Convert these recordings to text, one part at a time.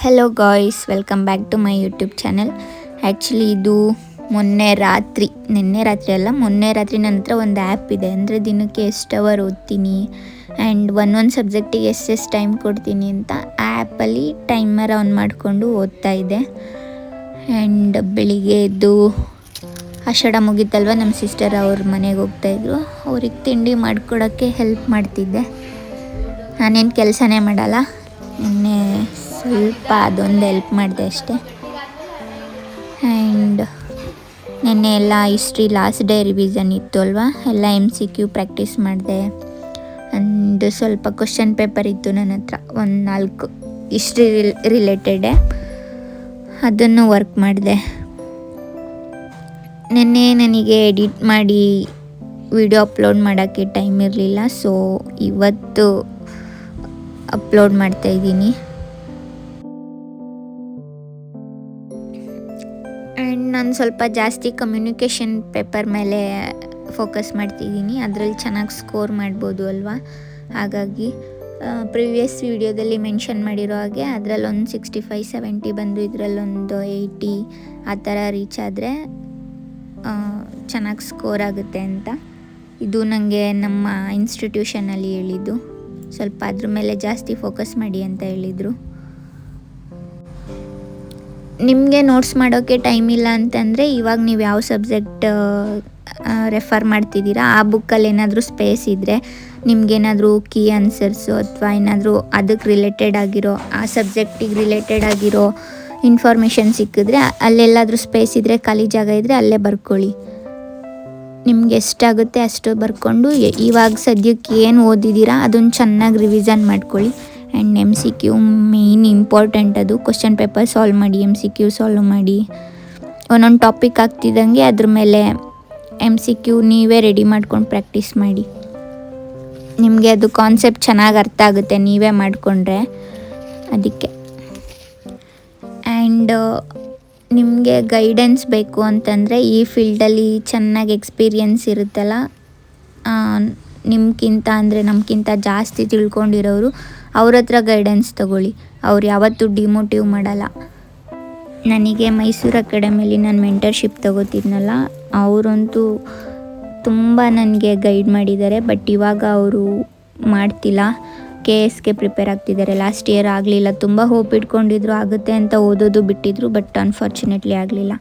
Hello guys, welcome back to my YouTube channel. Actually ಇದು ಮೊನ್ನೆ ರಾತ್ರಿ ನನ್ನ ಹತ್ರ ಒಂದು ಆ್ಯಪ್ ಇದೆ. ಅಂದರೆ ದಿನಕ್ಕೆ ಎಷ್ಟು ಅವರ್ ಓದ್ತೀನಿ ಆ್ಯಂಡ್ ಒಂದೊಂದು ಸಬ್ಜೆಕ್ಟಿಗೆ ಎಷ್ಟೆಷ್ಟು ಟೈಮ್ ಕೊಡ್ತೀನಿ ಅಂತ ಆ ಆ್ಯಪಲ್ಲಿ ಟೈಮರ್ ಆನ್ ಮಾಡಿಕೊಂಡು ಓದ್ತಾ ಇದ್ದೆ. ಆ್ಯಂಡ್ ಬೆಳಿಗ್ಗೆ ಎದ್ದು ಆಷಾಢ ಮುಗೀತಲ್ವ, ನಮ್ಮ ಸಿಸ್ಟರ್ ಅವ್ರ ಮನೆಗೆ ಹೋಗ್ತಾಯಿದ್ರು. ಅವ್ರಿಗೆ ತಿಂಡಿ ಮಾಡಿಕೊಡೋಕ್ಕೆ ಹೆಲ್ಪ್ ಮಾಡ್ತಿದ್ದೆ. ನಾನೇನು ಕೆಲಸನೇ ಮಾಡಲ್ಲ, ನಿನ್ನೆ ಸ್ವಲ್ಪ ಅದೊಂದು ಹೆಲ್ಪ್ ಮಾಡಿದೆ ಅಷ್ಟೆ. ಆ್ಯಂಡ್ ನಿನ್ನೆ ಎಲ್ಲ ಹಿಸ್ಟ್ರಿ ಲಾಸ್ಟ್ ಡೇ ರಿವಿಷನ್ ಇತ್ತು ಅಲ್ವಾ, ಎಲ್ಲ MCQ ಪ್ರಾಕ್ಟೀಸ್ ಮಾಡಿದೆ. ಆ್ಯಂಡ್ ಸ್ವಲ್ಪ ಕ್ವಶನ್ ಪೇಪರ್ ಇತ್ತು ನನ್ನ ಹತ್ರ, ಒಂದು 4 ಹಿಸ್ಟ್ರಿ ರಿಲೇಟೆಡೇ, ಅದನ್ನು ವರ್ಕ್ ಮಾಡಿದೆ. ನಿನ್ನೆ ನನಗೆ ಎಡಿಟ್ ಮಾಡಿ ವಿಡಿಯೋ ಅಪ್ಲೋಡ್ ಮಾಡೋಕ್ಕೆ ಟೈಮ್ ಇರಲಿಲ್ಲ, ಸೊ ಇವತ್ತು ಅಪ್ಲೋಡ್ ಮಾಡ್ತಾಯಿದ್ದೀನಿ. ಆ್ಯಂಡ್ ನಾನು ಸ್ವಲ್ಪ ಜಾಸ್ತಿ ಕಮ್ಯುನಿಕೇಷನ್ ಪೇಪರ್ ಮೇಲೆ ಫೋಕಸ್ ಮಾಡ್ತಿದ್ದೀನಿ. ಅದರಲ್ಲಿ ಚೆನ್ನಾಗಿ ಸ್ಕೋರ್ ಮಾಡ್ಬೋದು ಅಲ್ವಾ. ಹಾಗಾಗಿ ಪ್ರಿವಿಯಸ್ ವಿಡಿಯೋದಲ್ಲಿ ಮೆನ್ಷನ್ ಮಾಡಿರೋ ಹಾಗೆ ಅದರಲ್ಲೊಂದು 65-70 ಬಂದು ಇದರಲ್ಲೊಂದು 80 ಆ ಥರ ರೀಚ್ ಆದರೆ ಚೆನ್ನಾಗಿ ಸ್ಕೋರ್ ಆಗುತ್ತೆ ಅಂತ. ಇದು ನನಗೆ ನಮ್ಮ ಇನ್ಸ್ಟಿಟ್ಯೂಷನಲ್ಲಿ ಹೇಳಿದ್ದು. ಸ್ವಲ್ಪ ಅದ್ರ ಮೇಲೆ ಜಾಸ್ತಿ ಫೋಕಸ್ ಮಾಡಿ ಅಂತ ಹೇಳಿದರು. ನಿಮಗೆ ನೋಟ್ಸ್ ಮಾಡೋಕ್ಕೆ ಟೈಮ್ ಇಲ್ಲ ಅಂತಂದರೆ ಇವಾಗ ನೀವು ಯಾವ ಸಬ್ಜೆಕ್ಟ್ ರೆಫರ್ ಮಾಡ್ತಿದ್ದೀರಾ ಆ ಬುಕ್ಕಲ್ಲಿ ಏನಾದರೂ ಸ್ಪೇಸ್ ಇದ್ದರೆ, ನಿಮಗೇನಾದರೂ ಕೀ ಆನ್ಸರ್ಸು ಅಥವಾ ಏನಾದರೂ ಅದಕ್ಕೆ ರಿಲೇಟೆಡ್ ಆಗಿರೋ, ಆ ಸಬ್ಜೆಕ್ಟಿಗೆ ರಿಲೇಟೆಡ್ ಆಗಿರೋ ಇನ್ಫಾರ್ಮೇಷನ್ ಸಿಕ್ಕಿದ್ರೆ, ಅಲ್ಲೆಲ್ಲಾದರೂ ಸ್ಪೇಸ್ ಇದ್ದರೆ, ಖಾಲಿ ಜಾಗ ಇದ್ದರೆ ಅಲ್ಲೇ ಬರ್ಕೊಳ್ಳಿ. ನಿಮ್ಗೆ ಎಷ್ಟಾಗುತ್ತೆ ಅಷ್ಟು ಬರ್ಕೊಂಡು ಇವಾಗ ಸದ್ಯಕ್ಕೆ ಏನು ಓದಿದ್ದೀರಾ ಅದನ್ನು ಚೆನ್ನಾಗಿ ರಿವಿಷನ್ ಮಾಡ್ಕೊಳ್ಳಿ. And MCQ main important. ಅದು ಕ್ವಶನ್ ಪೇಪರ್ ಸಾಲ್ವ್ ಮಾಡಿ, MCQ ಸಾಲ್ವ್ ಮಾಡಿ, ಒಂದೊಂದು ಟಾಪಿಕ್ ಆಗ್ತಿದ್ದಂಗೆ ಅದ್ರ ಮೇಲೆ MCQ ನೀವೇ ರೆಡಿ ಮಾಡ್ಕೊಂಡು ಪ್ರಾಕ್ಟೀಸ್ ಮಾಡಿ. ನಿಮಗೆ ಅದು ಕಾನ್ಸೆಪ್ಟ್ ಚೆನ್ನಾಗಿ ಅರ್ಥ ಆಗುತ್ತೆ ನೀವೇ ಮಾಡಿಕೊಂಡ್ರೆ, ಅದಕ್ಕೆ. ಆ್ಯಂಡ್ ನಿಮಗೆ ಗೈಡೆನ್ಸ್ ಬೇಕು ಅಂತಂದರೆ ಈ ಫೀಲ್ಡಲ್ಲಿ ಚೆನ್ನಾಗಿ ಎಕ್ಸ್ಪೀರಿಯನ್ಸ್ ಇರುತ್ತಲ್ಲ, ನಮಗಿಂತ ಜಾಸ್ತಿ ತಿಳ್ಕೊಂಡಿರೋರು, ಅವ್ರ ಹತ್ರ ಗೈಡೆನ್ಸ್ ತೊಗೊಳ್ಳಿ. ಅವ್ರು ಯಾವತ್ತೂ ಡಿಮೋಟಿವ್ ಮಾಡಲ್ಲ. ನನಗೆ ಮೈಸೂರು ಅಕಾಡೆಮಿಲಿ ನಾನು ಮೆಂಟರ್ಶಿಪ್ ತೊಗೋತಿದ್ನಲ್ಲ, ಅವರಂತೂ ತುಂಬ ನನಗೆ ಗೈಡ್ ಮಾಡಿದ್ದಾರೆ. ಬಟ್ ಇವಾಗ ಅವರು ಮಾಡ್ತಿಲ್ಲ, KSಗೆ ಪ್ರಿಪೇರ್ ಆಗ್ತಿದ್ದಾರೆ. ಲಾಸ್ಟ್ ಇಯರ್ ಆಗಲಿಲ್ಲ, ತುಂಬ ಹೋಪ್ ಇಟ್ಕೊಂಡಿದ್ರು ಆಗುತ್ತೆ ಅಂತ ಓದೋದು ಬಿಟ್ಟಿದ್ರು, ಬಟ್ ಅನ್ಫಾರ್ಚುನೇಟ್ಲಿ ಆಗಲಿಲ್ಲ.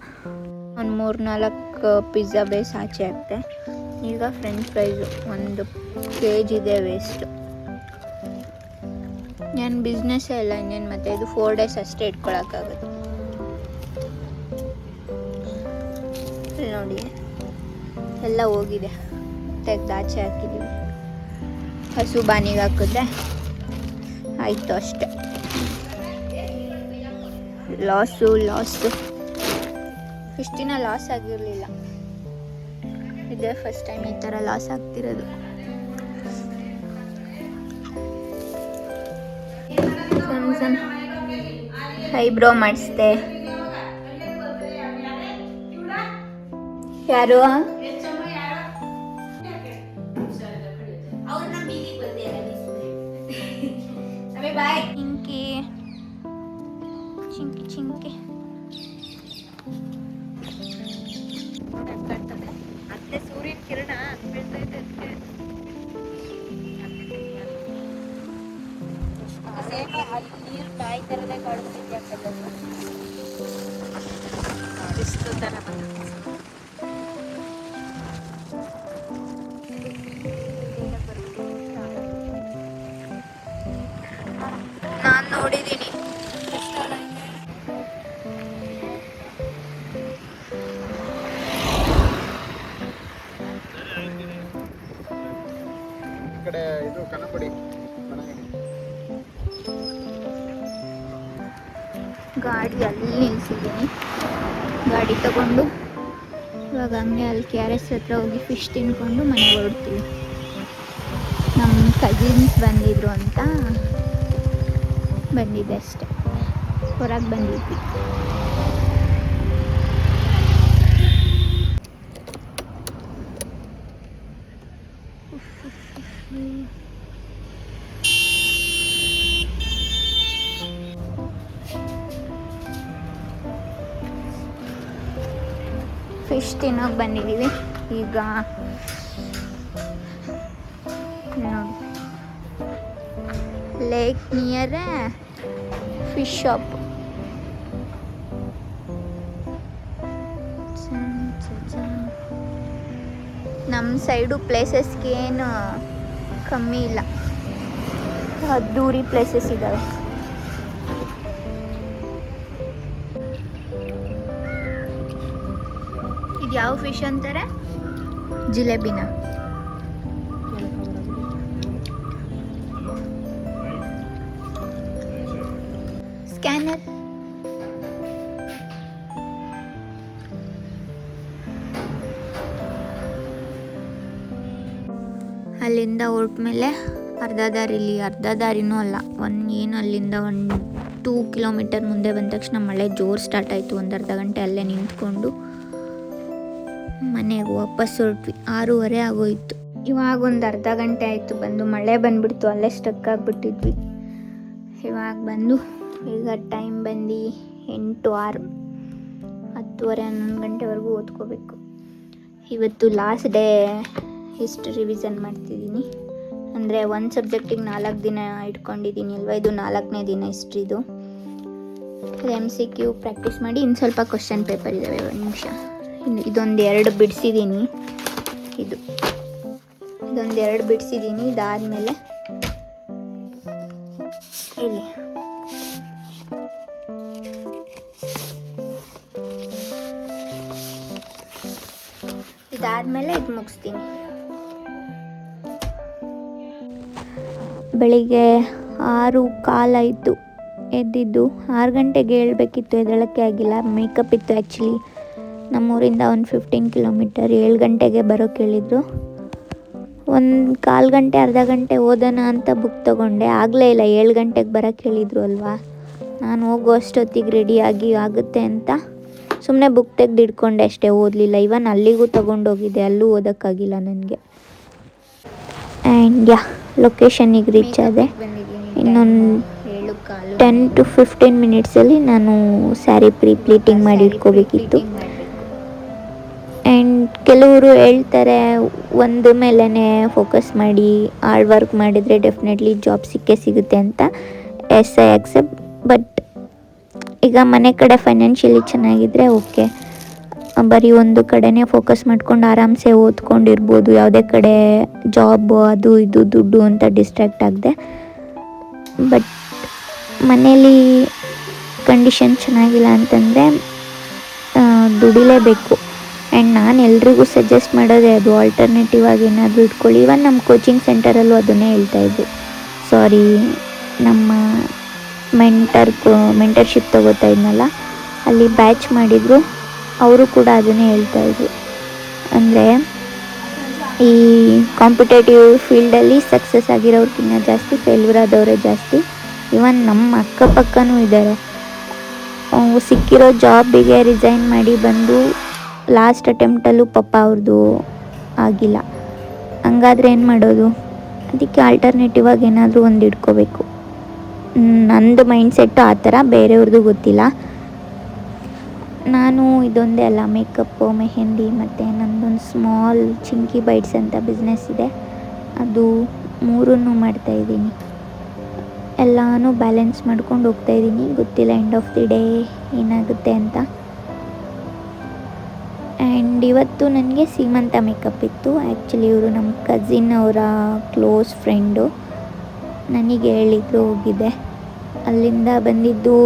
ಒಂದು 3-4 ಪಿಜ್ಜಾ ಬೇಸ್ ಆಚೆ ಆಗ್ತೆ. ಈಗ ಫ್ರೆಂಚ್ ಫ್ರೈಸು 1 kg ಇದೆ ವೇಸ್ಟು. ಏನು ಬಿಸ್ನೆಸ್ಸೇ ಇಲ್ಲ ಇನ್ನೇನು, ಮತ್ತೆ ಇದು 4 days ಅಷ್ಟೇ ಇಟ್ಕೊಳಕ್ಕಾಗುತ್ತೆ. ನೋಡಿ ಎಲ್ಲ ಹೋಗಿದೆ, ತೆಗ್ದು ಆಚೆ ಹಾಕಿದ್ದೀವಿ. ಹಸು ಬಾನಿಗೆ ಹಾಕಿದ್ರೆ ಆಯಿತು ಅಷ್ಟೆ. ಲಾಸು ಇಷ್ಟು ದಿನ ಲಾಸ್ ಆಗಿರಲಿಲ್ಲ, ಇದೇ ಫಸ್ಟ್ ಟೈಮ್ ಈ ಥರ ಲಾಸ್ ಆಗ್ತಿರೋದು. ಸಣ್ಣ ಐಬ್ರೋ ಮಾಡಿಸ್ದೆ. ಯಾರು ಚಿಂಕಿ ಮತ್ತೆ ಸೂರ್ಯನ ಕಿರಣ ಬೀಳ್ತೈತೆ. ನೀರು ಕಾಯಿ ಥರದೇ ಕಾಣಿಸ್ತಿದ್ಯಾ ಇಷ್ಟು ಥರ. ನಾನು ನೋಡಿದ್ದೀನಿ ಕಡೆ ಇದು ಕನ್ನಂಬಡಿ ಗಾಡಿ ಅಲ್ಲಿ ನಿಲ್ಸಿದ್ದೀನಿ. ಗಾಡಿ ತಗೊಂಡು ಇವಾಗ ಹಂಗೆ ಅಲ್ಲಿ KRS ಹತ್ರ ಹೋಗಿ ಫಿಶ್ ತಿನ್ಕೊಂಡು ಮನೆಗೆ ಹೊರಡ್ತೀವಿ. ನಮ್ಮ ಕಸಿನ್ಸ್ ಬಂದಿದ್ರು ಅಂತ ಬಂದಿದ್ದೆ ಅಷ್ಟೆ, ಹೊರಗೆ ಬಂದಿದ್ವಿ. ಫಿಶ್ ತಿನ್ನೋಕೆ ಬಂದಿದ್ದೀವಿ ಈಗ. ನೋಡಿ, ಲೇಕ್ ನಿಯರ್ ಫಿಶ್ ಶಾಪ್. ನಮ್ಮ ಸೈಡು ಪ್ಲೇಸಸ್ಗೆ ಏನು ಕಮ್ಮಿ ಇಲ್ಲ, ಅದ್ದೂರಿ ಪ್ಲೇಸಸ್ ಇದ್ದಾವೆ. ಇದು ಯಾವ ಫಿಶ್ ಅಂತಾರೆ? ಜಿಲೇಬಿನ? ಸ್ಕ್ಯಾನರ್. ಅಲ್ಲಿಂದ ಹೊರಟ್ಮೇಲೆ ಅರ್ಧ ದಾರಿನೂ ಅಲ್ಲ, ಅಲ್ಲಿಂದ 2 ಕಿಲೋಮೀಟರ್ ಮುಂದೆ ಬಂದ ತಕ್ಷಣ ಮಳೆ ಜೋರು ಸ್ಟಾರ್ಟ್ ಆಯಿತು. ಒಂದು ಅರ್ಧ ಗಂಟೆ ಅಲ್ಲೇ ನಿಂತ್ಕೊಂಡು ಮನೆಗೆ ವಾಪಸ್ ಹೊರಟ್ವಿ. 6:30 ಆಗೋಯಿತು. ಇವಾಗ ಒಂದು ಅರ್ಧ ಗಂಟೆ ಆಯಿತು ಬಂದು. ಮಳೆ ಬಂದುಬಿಡ್ತು, ಅಲ್ಲೇ ಸ್ಟಕ್ ಆಗಿಬಿಟ್ಟಿದ್ವಿ. ಇವಾಗ ಬಂದು ಈಗ ಟೈಮ್ ಬಂದು 8, 6, 10:30, 11 ಗಂಟೆವರೆಗೂ ಓದ್ಕೋಬೇಕು. ಇವತ್ತು ಲಾಸ್ಟ್ ಡೇ ಹಿಸ್ಟ್ರಿ ರಿವಿಷನ್ ಮಾಡ್ತಿದ್ದೀನಿ. ಅಂದರೆ ಒಂದು ಸಬ್ಜೆಕ್ಟಿಗೆ 4 ದಿನ ಇಟ್ಕೊಂಡಿದ್ದೀನಿ ಅಲ್ವಾ, ಇದು 4ನೇ ದಿನ ಹಿಸ್ಟ್ರಿದು. MCQ ಪ್ರಾಕ್ಟೀಸ್ ಮಾಡಿ ಇನ್ನು ಸ್ವಲ್ಪ ಕ್ವಶನ್ ಪೇಪರ್ ಇದ್ದಾವೆ. 1 ನಿಮಿಷ. ಇದೊಂದು 2 ಬಿಡಿಸಿದ್ದೀನಿ. ಇದೊಂದು 2 ಬಿಡಿಸಿದ್ದೀನಿ. ಇದಾದಮೇಲೆ ಇಲ್ಲಿ ಇದಾದಮೇಲೆ ಇದು ಮುಗಿಸ್ತೀನಿ. ಬೆಳಿಗ್ಗೆ 6:15 ಎದ್ದಿದ್ದು. 6 ಗಂಟೆಗೆ ಹೇಳ್ಬೇಕಿತ್ತು, ಎದ್ದೇಳಕ್ಕೆ ಆಗಿಲ್ಲ. ಮೇಕಪ್ ಇತ್ತು ಆ್ಯಕ್ಚುಲಿ. ನಮ್ಮೂರಿಂದ ಒಂದು 15 ಕಿಲೋಮೀಟರ್. 7 ಗಂಟೆಗೆ ಬರೋಕ್ಕೆ ಹೇಳಿದ್ರು. 1/4 ಗಂಟೆ, ಅರ್ಧ ಗಂಟೆ ಓದೋಣ ಅಂತ ಬುಕ್ ತೊಗೊಂಡೆ. ಆಗಲೇ ಇಲ್ಲ, 7 ಗಂಟೆಗೆ ಬರೋಕ್ಕೆ ಹೇಳಿದ್ರು ಅಲ್ವಾ. ನಾನು ಹೋಗೋ ಅಷ್ಟೊತ್ತಿಗೆ ರೆಡಿಯಾಗಿ ಆಗುತ್ತೆ ಅಂತ ಸುಮ್ಮನೆ ಬುಕ್ ತೆಗೆದು ಇಟ್ಕೊಂಡೆ ಅಷ್ಟೇ, ಓದಲಿಲ್ಲ. ಇವನ್ ಅಲ್ಲಿಗೂ ತೊಗೊಂಡೋಗಿದ್ದೆ, ಅಲ್ಲೂ ಓದೋಕ್ಕಾಗಿಲ್ಲ ನನಗೆ. ಆ್ಯಂಡ್ ಲೊಕೇಶನಿಗೆ ರೀಚ್ ಆದೆ. ಇನ್ನೊಂದು 10 to 15 ಮಿನಿಟ್ಸಲ್ಲಿ ನಾನು ಸ್ಯಾರಿ ಪ್ಲೀಟಿಂಗ್ ಮಾಡಿ ಇಟ್ಕೋಬೇಕಿತ್ತು. ಆ್ಯಂಡ್ ಕೆಲವರು ಹೇಳ್ತಾರೆ ಒಂದು ಮೇಲೇ ಫೋಕಸ್ ಮಾಡಿ ಹಾರ್ಡ್ ವರ್ಕ್ ಮಾಡಿದರೆ ಡೆಫಿನೆಟ್ಲಿ ಜಾಬ್ ಸಿಗುತ್ತೆ ಅಂತ. S, I accept. ಬಟ್ ಈಗ ಮನೆ ಕಡೆ ಫೈನಾನ್ಷಿಯಲಿ ಚೆನ್ನಾಗಿದ್ದರೆ ಓಕೆ, ಬರೀ ಒಂದು ಕಡೆನೇ ಫೋಕಸ್ ಮಾಡ್ಕೊಂಡು ಆರಾಮ್ಸೆ ಓದ್ಕೊಂಡಿರ್ಬೋದು. ಯಾವುದೇ ಕಡೆ ಜಾಬು ಅದು ಇದು ದುಡ್ಡು ಅಂತ ಡಿಸ್ಟ್ರ್ಯಾಕ್ಟ್ ಆಗದೆ. ಬಟ್ ಮನೇಲಿ ಕಂಡೀಷನ್ ಚೆನ್ನಾಗಿಲ್ಲ ಅಂತಂದರೆ ದುಡಿಲೇಬೇಕು. ಆ್ಯಂಡ್ ನಾನು ಎಲ್ರಿಗೂ ಸಜೆಸ್ಟ್ ಮಾಡೋದೇ ಅದು, ಆಲ್ಟರ್ನೇಟಿವ್ ಆಗಿ ಏನಾದರೂ ಇಟ್ಕೊಳ್ಳಿ. ಇವನ್ ನಮ್ಮ ಕೋಚಿಂಗ್ ಸೆಂಟರಲ್ಲೂ ಅದನ್ನೇ ಹೇಳ್ತಾಯಿದ್ರು. ನಮ್ಮ ಮೆಂಟರ್ಶಿಪ್ ತೊಗೋತಾ ಇದ್ನಲ್ಲ, ಅಲ್ಲಿ ಬ್ಯಾಚ್ ಮಾಡಿದರು, ಅವರು ಕೂಡ ಅದನ್ನೇ ಹೇಳ್ತಾಯಿದ್ರು. ಅಂದರೆ ಈ ಕಾಂಪಿಟೇಟಿವ್ ಫೀಲ್ಡಲ್ಲಿ ಸಕ್ಸಸ್ ಆಗಿರೋರ್ಕಿನ್ನ ಜಾಸ್ತಿ ಫೇಲ್ಯೂರ್ ಆದವರೇ ಜಾಸ್ತಿ. ಇವನ್ ನಮ್ಮ ಅಕ್ಕಪಕ್ಕನೂ ಇದ್ದಾರೆ. ಸಿಕ್ಕಿರೋ ಜಾಬಿಗೆ ರಿಸೈನ್ ಮಾಡಿ ಬಂದು ಲಾಸ್ಟ್ ಅಟೆಂಪ್ಟಲ್ಲೂ ಪಾಪ ಅವ್ರದ್ದು ಆಗಿಲ್ಲ. ಹಂಗಾದ್ರೆ ಏನು ಮಾಡೋದು? ಅದಕ್ಕೆ ಆಲ್ಟರ್ನೇಟಿವ್ ಆಗಿ ಏನಾದರೂ ಒಂದು ಇಟ್ಕೋಬೇಕು. ನಂದು ಮೈಂಡ್ಸೆಟ್ಟು ಆ ಥರ, ಬೇರೆಯವ್ರದ್ದು ಗೊತ್ತಿಲ್ಲ. ನಾನು ಇದೊಂದೇ ಅಲ್ಲ, ಮೇಕಪ್ಪು, ಮೆಹಂದಿ ಮತ್ತು ನನ್ನದೊಂದು ಸ್ಮಾಲ್ ಚಿಂಕಿ ಬೈಟ್ಸ್ ಅಂತ ಬಿಸ್ನೆಸ್ ಇದೆ, ಅದು 3 ಮಾಡ್ತಾಯಿದ್ದೀನಿ. ಎಲ್ಲನೂ ಬ್ಯಾಲೆನ್ಸ್ ಮಾಡ್ಕೊಂಡು ಹೋಗ್ತಾಯಿದ್ದೀನಿ. ಗೊತ್ತಿಲ್ಲ ಎಂಡ್ ಆಫ್ ದಿ ಡೇ ಏನಾಗುತ್ತೆ ಅಂತ. ಆ್ಯಂಡ್ ಇವತ್ತು ನನಗೆ ಸೀಮಂತ ಮೇಕಪ್ ಇತ್ತು. ಆ್ಯಕ್ಚುಲಿ ಇವರು ನಮ್ಮ ಕಸಿನ್ ಅವರ ಕ್ಲೋಸ್ ಫ್ರೆಂಡು, ನನಗೆ ಹೇಳಿದ್ರು, ಹೋಗಿದ್ದೆ. ಅಲ್ಲಿಂದ ಬಂದಿದ್ದು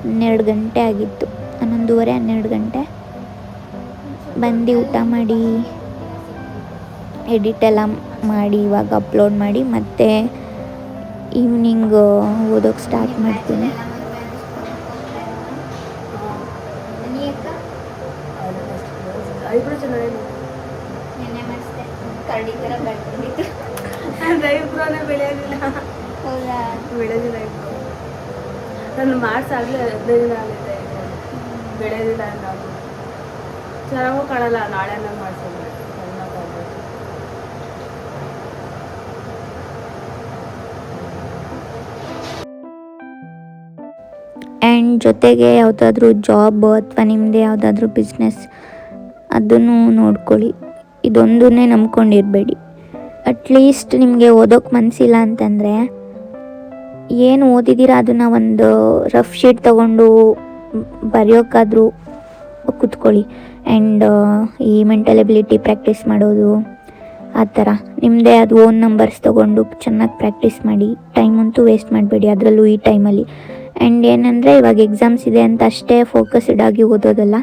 12 ಗಂಟೆ ಆಗಿತ್ತು, 11:30, 12 ಗಂಟೆ. ಬಂದು ಊಟ ಮಾಡಿ ಎಡಿಟ್ ಎಲ್ಲ ಮಾಡಿ ಇವಾಗ ಅಪ್ಲೋಡ್ ಮಾಡಿ ಮತ್ತೆ ಈವ್ನಿಂಗ್ ಓದೋಕ್ಕೆ ಸ್ಟಾರ್ಟ್ ಮಾಡ್ತೀನಿ. ನಾನು ಮಾಡ್ಸಾಗಲೇ 15 ದಿನ ಆಗುತ್ತೆ, ಬೆಳೆದಿಲ್ಲ ನಾವು ಚೆನ್ನಾಗೂ ಕಾಣಲ್ಲ. ನಾಳೆ ನಾನು ಮಾಡ್ಸೋದು ಆ್ಯಂಡ್ ಜೊತೆಗೆ ಯಾವುದಾದ್ರೂ ಜಾಬ್ ಅಥವಾ ನಿಮ್ಮದೇ ಯಾವುದಾದ್ರೂ ಬಿಸ್ನೆಸ್ ಅದನ್ನು ನೋಡ್ಕೊಳ್ಳಿ. ಇದೊಂದನ್ನೇ ನಂಬ್ಕೊಂಡಿರಬೇಡಿ. ಅಟ್ಲೀಸ್ಟ್ ನಿಮಗೆ ಓದೋಕ್ಕೆ ಮನಸ್ಸಿಲ್ಲ ಅಂತಂದರೆ ಏನು ಓದಿದ್ದೀರಾ ಅದನ್ನು ಒಂದು ರಫ್ ಶೀಟ್ ತೊಗೊಂಡು ಬರೆಯೋಕ್ಕಾದರೂ ಕೂತ್ಕೊಳ್ಳಿ. ಆ್ಯಂಡ್ ಈ ಮೆಂಟಲ್ ಎಬಿಲಿಟಿ ಪ್ರಾಕ್ಟೀಸ್ ಮಾಡೋದು ಆ ಥರ ನಿಮ್ಮದೇ ಅದು ಓನ್ ನಂಬರ್ಸ್ ತೊಗೊಂಡು ಚೆನ್ನಾಗಿ ಪ್ರಾಕ್ಟೀಸ್ ಮಾಡಿ. ಟೈಮಂತೂ ವೇಸ್ಟ್ ಮಾಡಬೇಡಿ, ಅದರಲ್ಲೂ ಈ ಟೈಮಲ್ಲಿ. ಆ್ಯಂಡ್ ಏನಂದರೆ ಇವಾಗ ಎಕ್ಸಾಮ್ಸ್ ಇದೆ ಅಂತ ಅಷ್ಟೇ ಫೋಕಸ್ಡ್ ಆಗಿ ಓದೋದಲ್ಲ.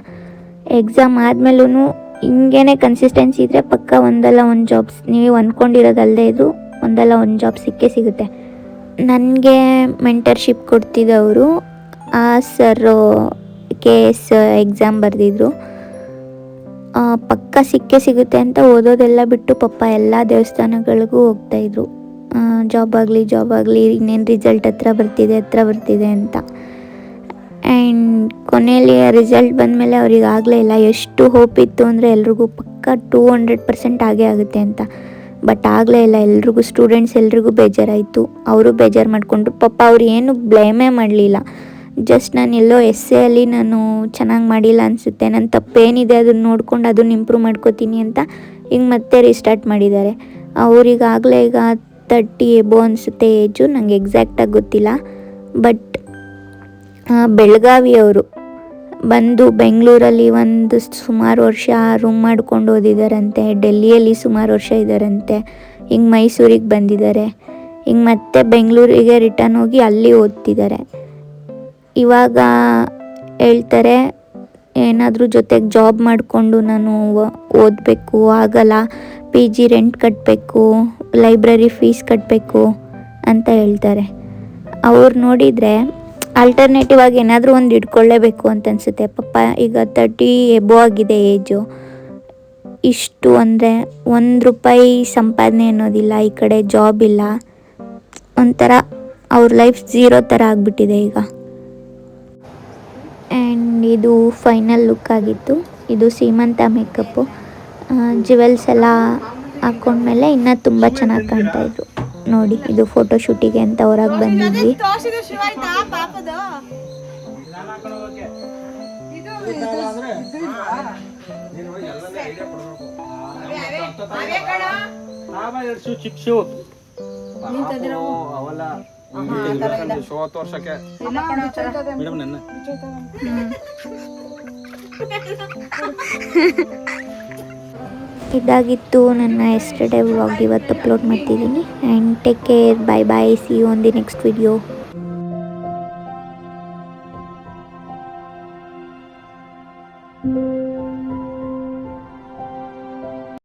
ಎಕ್ಸಾಮ್ ಆದಮೇಲೂ ಹಿಂಗೇನೆ ಕನ್ಸಿಸ್ಟೆನ್ಸಿ ಇದ್ದರೆ ಪಕ್ಕ ಒಂದಲ್ಲ ಒಂದು ಜಾಬ್ಸ್ ನೀವು ಅಂದ್ಕೊಂಡಿರೋದಲ್ಲದೆ ಇದ್ದರೂ ಒಂದಲ್ಲ ಒಂದು ಜಾಬ್ ಸಿಕ್ಕೇ ಸಿಗುತ್ತೆ. ನನಗೆ ಮೆಂಟರ್ಶಿಪ್ ಕೊಡ್ತಿದ್ದವರು ಆ ಸರ್ KS ಎಕ್ಸಾಮ್ ಬರೆದಿದ್ರು. ಪಕ್ಕ ಸಿಕ್ಕೇ ಸಿಗುತ್ತೆ ಅಂತ ಓದೋದೆಲ್ಲ ಬಿಟ್ಟು ಪಾಪ ಎಲ್ಲ ದೇವಸ್ಥಾನಗಳಿಗೂ ಹೋಗ್ತಾಯಿದ್ರು. ಜಾಬ್ ಆಗಲಿ ಇನ್ನೇನು ರಿಸಲ್ಟ್ ಹತ್ರ ಬರ್ತಿದೆ ಅಂತ. ಆ್ಯಂಡ್ ಕೊನೆಯಲ್ಲಿ ರಿಸಲ್ಟ್ ಬಂದಮೇಲೆ ಅವ್ರಿಗೆ ಆಗಲೇ ಇಲ್ಲ. ಎಷ್ಟು ಹೋಪ್ ಇತ್ತು ಅಂದರೆ ಎಲ್ರಿಗೂ ಪಕ್ಕ 200% ಆಗೇ ಆಗುತ್ತೆ ಅಂತ. ಬಟ್ ಆಗಲೇ ಇಲ್ಲ. ಎಲ್ರಿಗೂ ಸ್ಟೂಡೆಂಟ್ಸ್ ಎಲ್ರಿಗೂ ಬೇಜಾರಾಯಿತು. ಅವರು ಬೇಜಾರು ಮಾಡಿಕೊಂಡ್ರು. ಪಾಪ ಅವ್ರು ಏನು ಬ್ಲೇಮೇ ಮಾಡಲಿಲ್ಲ. ಜಸ್ಟ್ ನಾನು ಎಲ್ಲೋ ಎಸ್ಸೆಯಲ್ಲಿ ನಾನು ಚೆನ್ನಾಗಿ ಮಾಡಿಲ್ಲ ಅನಿಸುತ್ತೆ, ನನ್ನ ತಪ್ಪೇನಿದೆ ಅದನ್ನು ನೋಡ್ಕೊಂಡು ಅದನ್ನು ಇಂಪ್ರೂವ್ ಮಾಡ್ಕೋತೀನಿ ಅಂತ ಹಿಂಗೆ ಮತ್ತೆ ರೀಸ್ಟಾರ್ಟ್ ಮಾಡಿದ್ದಾರೆ. ಅವರಿಗಾಗಲೇ ಈಗ 30 ಎಬೋ ಅನಿಸುತ್ತೆ ಏಜು, ನನಗೆ ಎಕ್ಸಾಕ್ಟಾಗಿ ಗೊತ್ತಿಲ್ಲ. ಬಟ್ ಬೆಳಗಾವಿಯವರು ಬಂದು ಬೆಂಗಳೂರಲ್ಲಿ ಒಂದು ಸುಮಾರು ವರ್ಷ ರೂಮ್ ಮಾಡ್ಕೊಂಡು ಓದಿದ್ದಾರಂತೆ. ಡೆಲ್ಲಿಯಲ್ಲಿ ಸುಮಾರು ವರ್ಷ ಇದ್ದಾರಂತೆ. ಹಿಂಗೆ ಮೈಸೂರಿಗೆ ಬಂದಿದ್ದಾರೆ. ಹಿಂಗೆ ಮತ್ತೆ ಬೆಂಗಳೂರಿಗೆ ರಿಟರ್ನ್ ಹೋಗಿ ಅಲ್ಲಿ ಓದ್ತಿದ್ದಾರೆ. ಇವಾಗ ಹೇಳ್ತಾರೆ ಏನಾದರೂ ಜೊತೆಗೆ ಜಾಬ್ ಮಾಡಿಕೊಂಡು ನಾನು ಓದಬೇಕು, ಆಗಲ್ಲ, PG ರೆಂಟ್ ಕಟ್ಟಬೇಕು, ಲೈಬ್ರರಿ ಫೀಸ್ ಕಟ್ಟಬೇಕು ಅಂತ ಹೇಳ್ತಾರೆ. ಅವ್ರು ನೋಡಿದರೆ ಆಲ್ಟರ್ನೇಟಿವ್ ಆಗಿ ಏನಾದರೂ ಒಂದು ಇಟ್ಕೊಳ್ಳೇಬೇಕು ಅಂತ ಅನಿಸುತ್ತೆ. ಪಾಪ ಈಗ 30 ಎಬೋ ಆಗಿದೆ ಏಜು. ಇಷ್ಟು ಅಂದರೆ ₹1 ಸಂಪಾದನೆ ಅನ್ನೋದಿಲ್ಲ, ಈ ಕಡೆ ಜಾಬ್ ಇಲ್ಲ, ಒಂಥರ ಅವ್ರ ಲೈಫ್ ಝೀರೋ ಥರ ಆಗಿಬಿಟ್ಟಿದೆ ಈಗ. ಆ್ಯಂಡ್ ಇದು ಫೈನಲ್ ಲುಕ್ ಆಗಿತ್ತು. ಇದು ಸೀಮಂತ ಮೇಕಪ್ಪು. ಜ್ಯುವೆಲ್ಸ್ ಎಲ್ಲ ಹಾಕ್ಕೊಂಡ್ಮೇಲೆ ಇನ್ನೂ ತುಂಬ ಚೆನ್ನಾಗಿ ಕಾಣ್ತಾಯಿದ್ರು. ನೋಡಿ, ಇದು ಫೋಟೋಶೂಟಿಗೆ ಅಂತ ಹೊರಗೆ ಬಂದಿದ್ವಿ. ಇದಾಗಿತ್ತು ನನ್ನ ಎಸ್ಟರ್ಡೇ ವ್ಲಾಗ್. ಇವತ್ತು ಅಪ್ಲೋಡ್ ಮಾಡ್ತಿದ್ದೀನಿ. And take care, bye bye, see you on the next video.